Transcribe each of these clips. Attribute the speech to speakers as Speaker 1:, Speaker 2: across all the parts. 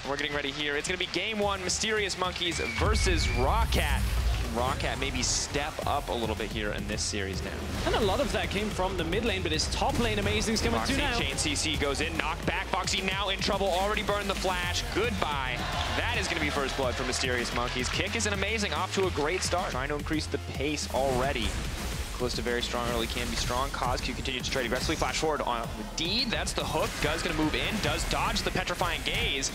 Speaker 1: We're getting ready here. It's going to be game one, Mysterious Monkeys versus Roccat. Roccat maybe step up a little bit here in this series now.
Speaker 2: And a lot of that came from the mid lane, but his top lane Amazing's coming
Speaker 1: Foxy,
Speaker 2: too now.
Speaker 1: Chain CC goes in, knocked back. Foxy now in trouble, already burned the flash. Goodbye. That is going to be first blood for Mysterious Monkeys. Kick is an Amazing, off to a great start. Trying to increase the pace already. Close to very strong early, can be strong. Kozq continues to trade aggressively. Flash forward on Deed. That's the hook. Guz going to move in. Does dodge the petrifying gaze.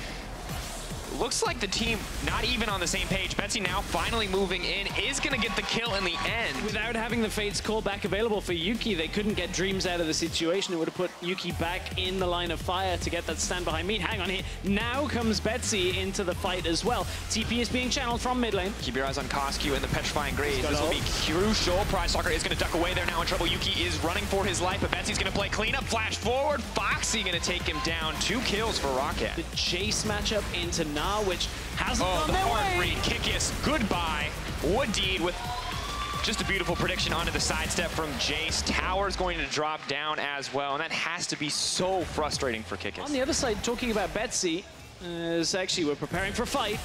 Speaker 1: Looks like the team not even on the same page. Betsy now finally moving in, is going to get the kill in the end.
Speaker 2: Without having the Fate's Call back available for Yuki, they couldn't get Dreams out of the situation. It would have put Yuki back in the line of fire to get that stand behind meat. Hang on here. Now comes Betsy into the fight as well. TP is being channeled from mid lane.
Speaker 1: Keep your eyes on Kozq and the petrifying gaze. This will be crucial. Pridestalker is going to duck away. They're now in trouble. Yuki is running for his life, but Betsy's going to play cleanup. Flash forward. Foxy going to take him down. 2 kills for Roccat.
Speaker 2: The chase matchup into Na, which hasn't gone
Speaker 1: the
Speaker 2: their
Speaker 1: hard
Speaker 2: way.
Speaker 1: read. Kickiss, goodbye. Wooddeed with just a beautiful prediction onto the sidestep from Jace. Tower's going to drop down as well, and that has to be so frustrating for Kickiss.
Speaker 2: On the other side, talking about Betsy, actually we're preparing for a fight.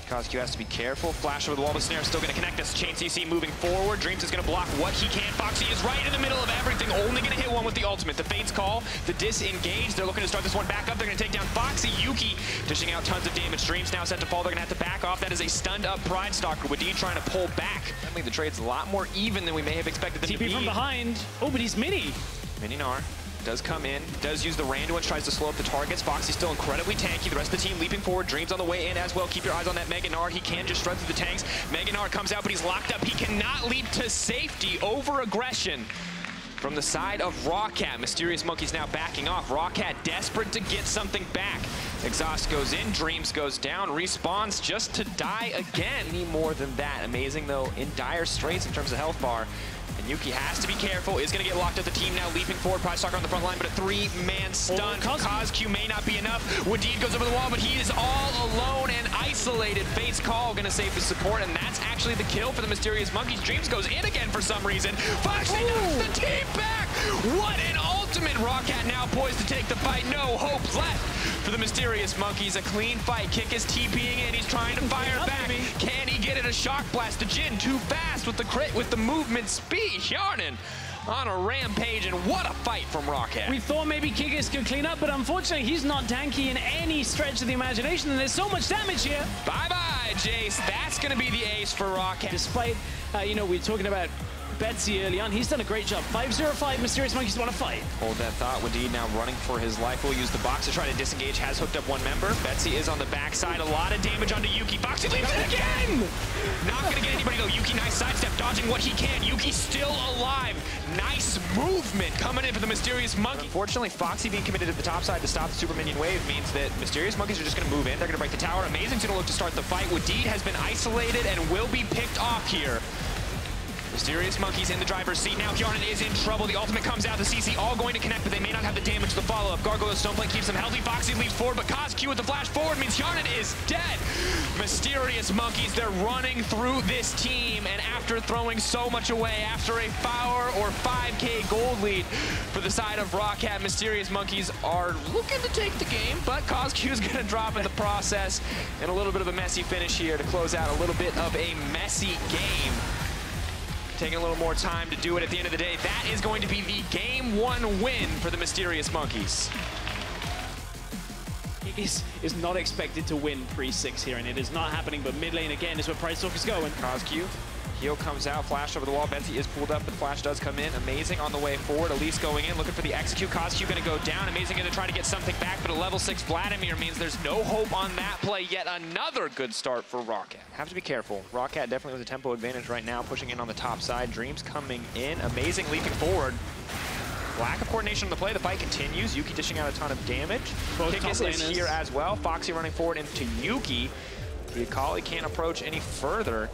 Speaker 1: Kozq has to be careful. Flash over the wall, but Snare still going to connect us. Chain CC moving forward. Dreams is going to block what he can. Foxy is right in the middle of everything. Only going to hit one with the ultimate. The Fate's Call, the disengage. They're looking to start this one back up. They're going to take down Foxy. Yuki dishing out tons of damage. Dreams now set to fall. They're going to have to back off. That is a stunned up Pridestalker. Wooddeed trying to pull back. I think the trade's a lot more even than we may have expected them to be.
Speaker 2: TP from behind. Oh, but he's mini.
Speaker 1: Mini Gnar does come in, does use the Randuin, tries to slow up the targets. Foxy's still incredibly tanky. The rest of the team leaping forward. Dreams on the way in as well. Keep your eyes on that Mega Gnar. He can just strut through the tanks. Mega Gnar comes out, but he's locked up. He cannot leap to safety. Over aggression from the side of Roccat. Mysterious Monkeys now backing off. Roccat desperate to get something back. Exhaust goes in, Dreams goes down, respawns just to die again. Any more than that. Amazing though, in dire straits in terms of health bar. And Yuki has to be careful, is going to get locked up. The team now leaping forward. Pridestalker on the front line, but a 3-man stun. Kozq may not be enough. Wooddeed goes over the wall, but he is all alone and isolated. Fate's Call going to save the support, and that's actually the kill for the Mysterious Monkeys. Dreams goes in again for some reason. Foxy knocks the team back. What an ultimate. Roccat now poised to take the fight. No hope left for the Mysterious Monkeys. A clean fight. Kick is TPing in. He's trying to fire back. Can he get it? A shock blast to Jin. Too fast with the crit, with the movement speed. Hjarnan on a rampage, and what a fight from Roccat.
Speaker 2: We thought maybe Kickiss could clean up, but unfortunately he's not tanky in any stretch of the imagination, and there's so much damage here.
Speaker 1: Bye-bye, Jace. That's going to be the ace for Roccat.
Speaker 2: Despite, you know, we were talking about Betsy early on. He's done a great job. 5-0-5, Mysterious Monkeys want to fight. Hold
Speaker 1: that thought. Wooddeed now running for his life. Will use the box to try to disengage. Has hooked up one member. Betsy is on the backside. A lot of damage onto Yuki. Foxy leaves it again! Not going to get anybody though. Yuki, nice sidestep, dodging what he can. Yuki still alive. Nice movement coming in for the Mysterious Monkey. Unfortunately, Foxy being committed to the top side to stop the Super Minion wave means that Mysterious Monkeys are just going to move in. They're going to break the tower. Amazing's going to look to start the fight. Wooddeed has been isolated and will be picked off here. Mysterious Monkeys in the driver's seat now. Hjarnan is in trouble. The ultimate comes out. The CC all going to connect, but they may not have the damage to follow up. Gargoyle Stoneplate keeps him healthy. Foxy leaps forward, but Kozq with the flash forward means Hjarnan is dead. Mysterious Monkeys, they're running through this team, and after throwing so much away, after a 4 or 5K gold lead for the side of Roccat, Mysterious Monkeys are looking to take the game, but Kozq is going to drop in the process, and a little bit of a messy finish here to close out a little bit of a messy game. Taking a little more time to do it at the end of the day. That is going to be the Game 1 win for the Mysterious Monkeys.
Speaker 2: Is not expected to win pre-6 here, and it is not happening, but mid lane again is where Pridestalker's going.
Speaker 1: Kozq, heal comes out, flash over the wall. Betsy is pulled up, but flash does come in. Amazing on the way forward. Elise going in, looking for the execute. Kozq going to go down. Amazing going to try to get something back, but a level 6 Vladimir means there's no hope on that play. Yet another good start for Roccat. Have to be careful. Roccat definitely with a tempo advantage right now, pushing in on the top side. Dreams coming in. Amazing leaping forward. Lack of coordination on the play. The fight continues. Yuki dishing out a ton of damage. Kickiss is here as well. Foxy running forward into Yuki. The Akali can't approach any further.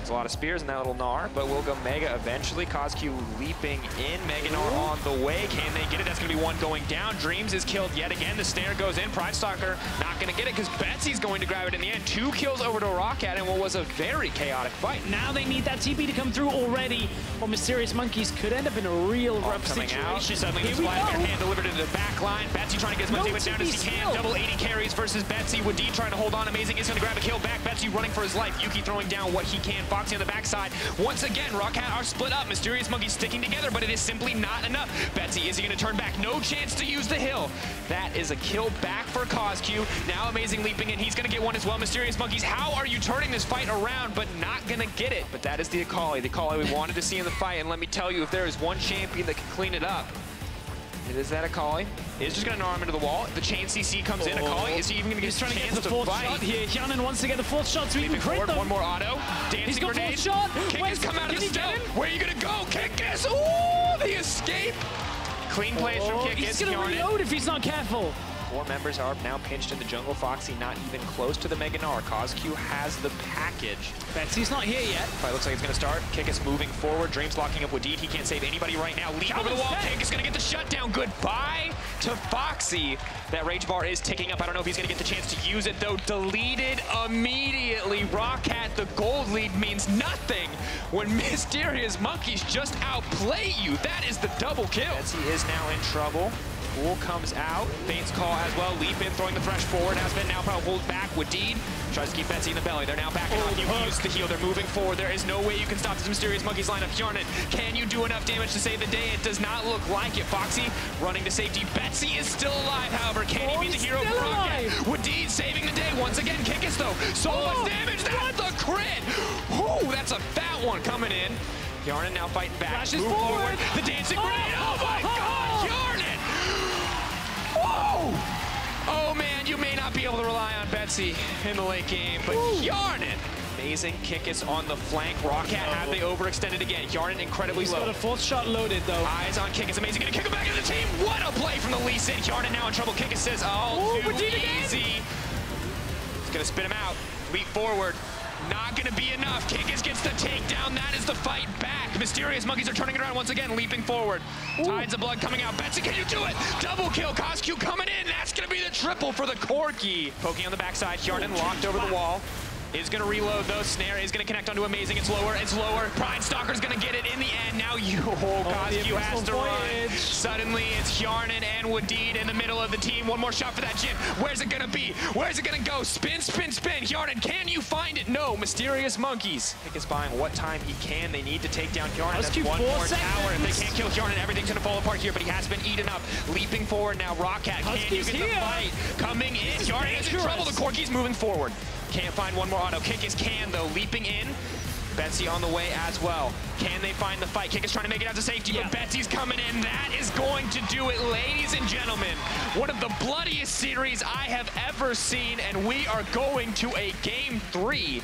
Speaker 1: There's a lot of spears in that little Gnar, but we'll go Mega eventually. KazQ leaping in. Mega Gnar on the way. Can they get it? That's going to be one going down. Dreams is killed yet again. The snare goes in. Pridestalker not going to get it because Betsy's going to grab it in the end. 2 kills over to Roccat in what was a very chaotic fight.
Speaker 2: Now they need that TP to come through already, or Mysterious Monkeys could end up in a real rough situation.
Speaker 1: Out. Suddenly the flash their hand delivered into the back line. Betsy trying to get as much damage down as he can. Double 80 carries versus Betsy. Wadid trying to hold on. Amazing is going to grab a kill back. Betsy running for his life. Yuki throwing down what he can. Foxy on the backside. Once again, Roccat are split up. Mysterious Monkeys sticking together, but it is simply not enough. Betsy, is he going to turn back? No chance to use the hill. That is a kill back for KazQ. Now Amazing leaping in. He's going to get one as well. Mysterious Monkeys, how are you turning this fight around, but not going to get it? But that is the Akali we wanted to see in the fight. And let me tell you, if there is one champion that can clean it up, it is that Akali. He's just going to arm into the wall. The chain CC comes in. Akali, is he even going to get a chance to fight?
Speaker 2: Shot here. Hyunin wants to get the 4th shot so he can crit them.
Speaker 1: One more auto. Dancing grenade.
Speaker 2: Shot.
Speaker 1: Kickus come out of the stone. Where are you going to go? Kickus! Ooh, the escape. Clean plays from Kickus.
Speaker 2: He's going to reload if he's not careful.
Speaker 1: 4 members are now pinched in the jungle. Foxy not even close to the Mega Gnar. KazQ has the package.
Speaker 2: Betsy's not here yet.
Speaker 1: Fight looks like it's going to start. Kickus moving forward. Dreams locking up Wadid. He can't save anybody right now. Leap over the wall. Kickus going to get the shutdown. Goodbye to Foxy. That rage bar is ticking up. I don't know if he's going to get the chance to use it, though. Deleted immediately. Roccat, the gold lead means nothing when Mysterious Monkeys just outplay you. That is the double kill. Betsy is now in trouble. Pool comes out, Faint's call as well, leap in, throwing the thresh forward. Aspen now probably holds back. Wadid tries to keep Betsy in the belly. They're now backing off. You use the heal. They're moving forward. There is no way you can stop this Mysterious Monkeys lineup. Hyunin, can you do enough damage to save the day? It does not look like it. Foxy running to safety. Betsy is still alive, however. Can he be the hero for Roccat? Wadid saving the day once again. Kickus though. So much damage. That's the crit. Ooh, that's a fat one coming in. Hyunin now fighting back.
Speaker 2: Flashes forward.
Speaker 1: The dancing grenade. Oh my God, Hyunin! Whoa! Oh man, you may not be able to rely on Betsy in the late game, but Hyunin! Amazing Kickus on the flank. Roccat have they overextended again. Hyunin incredibly low.
Speaker 2: He's got a 4th shot loaded though.
Speaker 1: Eyes on Kickus. Amazing gonna kick him back into the team. What a play from the Lee Sin. Hyunin now in trouble. Kickus says, oh, too easy. He's gonna spit him out. Leap forward. Not gonna be enough. Kickus gets the takedown. That is the fight back. Mysterious Monkeys are turning it around once again, leaping forward. Tides of blood coming out. Betsy, can you do it? Double kill. KazQ coming in. That's gonna be the triple for the Corki. Poking on the backside. Hyunin locked over the wall. Is going to reload though. Snare is going to connect onto Amazing. It's lower. It's lower. Pridestalker's going to get it in the end. Now KazQ has to run. Suddenly it's Hyunin and Wadid in the middle of the team. One more shot for that Jin. Where's it going to be? Where's it going to go? Spin, spin, spin. Hyunin, can you find it? No. Mysterious Monkeys. Kickus buying what time he can. They need to take down Hyunin. That's one more tower. If they can't kill Hyunin, everything's going to fall apart here, but he has been eaten up. Leaping forward now. Roccat, can you get the fight? Coming in. Hyunin is in trouble. The Corki's moving forward. Can't find one more auto. Kickus can, though. Leaping in. Betsy on the way as well. Can they find the fight? Kickus trying to make it out to safety, but Betsy's coming in. That is going to do it, ladies and gentlemen. One of the bloodiest series I have ever seen, and we are going to a Game 3.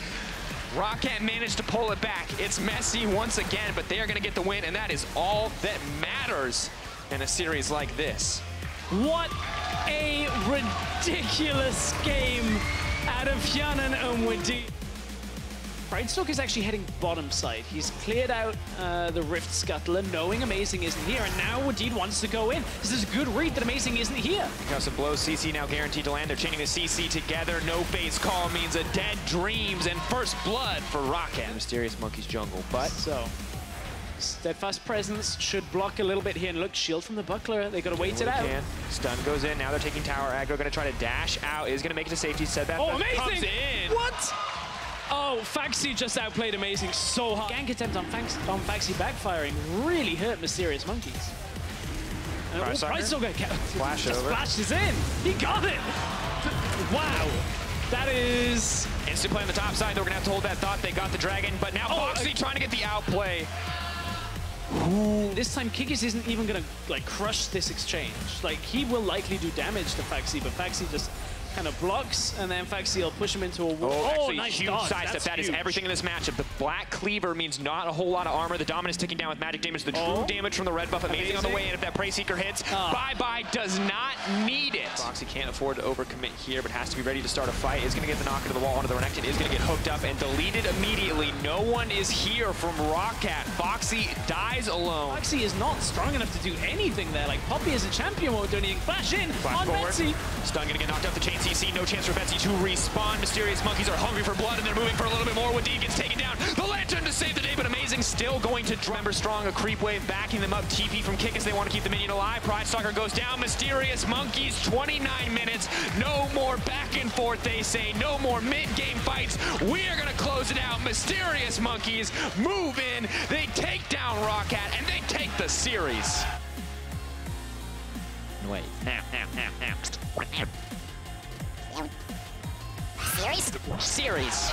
Speaker 1: Roccat managed to pull it back. It's messy once again, but they are going to get the win, and that is all that matters in a series like this.
Speaker 2: What a ridiculous game out of Hyunin and Wadid. Pridestalker is actually heading bottom side. He's cleared out the Rift Scuttler, knowing Amazing isn't here, and now Wadid wants to go in. This is a good read that Amazing isn't here.
Speaker 1: Got some blows. CC now guaranteed to land. They're chaining the CC together. No face call means a dead Dreams and first blood for Roccat. Mysterious Monkeys jungle, but
Speaker 2: so Steadfast Presence should block a little bit here, and look, shield from the Buckler. They got to wait it out.
Speaker 1: Stun goes in. Now they're taking tower aggro. Going to try to dash out. Is going to make it to safety.
Speaker 2: Amazing!
Speaker 1: Comes in.
Speaker 2: What? Oh, Faxi just outplayed Amazing so hard. Gank attempt on Faxi backfiring really hurt Mysterious Monkeys.
Speaker 1: Pridestalker flash over.
Speaker 2: Splashes in. He got it. Wow. That is
Speaker 1: instant play on the top side. They're going to have to hold that thought. They got the dragon, but now Foxy trying to get the outplay.
Speaker 2: This time Kickus isn't even going to like crush this exchange. Like, he will likely do damage to Faxi, but Faxi just kind of blocks, and then Faxi push him into a wall.
Speaker 1: Oh, actually,
Speaker 2: nice
Speaker 1: huge
Speaker 2: dodge.
Speaker 1: sidestep. That is everything in this matchup. The Black Cleaver means not a whole lot of armor. The Dominus ticking down with magic damage. The true damage from the red buff, amazing on the way in. If that Prey Seeker hits, bye-bye, does not need it. Foxy can't afford to overcommit here, but has to be ready to start a fight. Is going to get the knock into the wall onto the Renekton. Is going to get hooked up and deleted immediately. No one is here from Roccat. Foxy dies alone.
Speaker 2: Foxy is not strong enough to do anything there. Like, Poppy as a champion won't do anything. Flash in
Speaker 1: Flash
Speaker 2: on
Speaker 1: forward.
Speaker 2: Betsy.
Speaker 1: Stun going to get knocked off the chain CC. No chance for Betsy to respawn. Mysterious Monkeys are hungry for blood, and they're moving for a little bit more. When D gets taken down, the Lantern to save the day, but amazing. Still going to Remember Strong, a creep wave backing them up. TP from Kick as they want to keep the minion alive. Pride Stalker goes down. Mysterious Monkeys, 29 minutes. No more back and forth, they say. No more mid-game fights. We are going to close it out. Mysterious Monkeys move in. They take down Roccat, and they take the series. Wait. Now. Series? Series.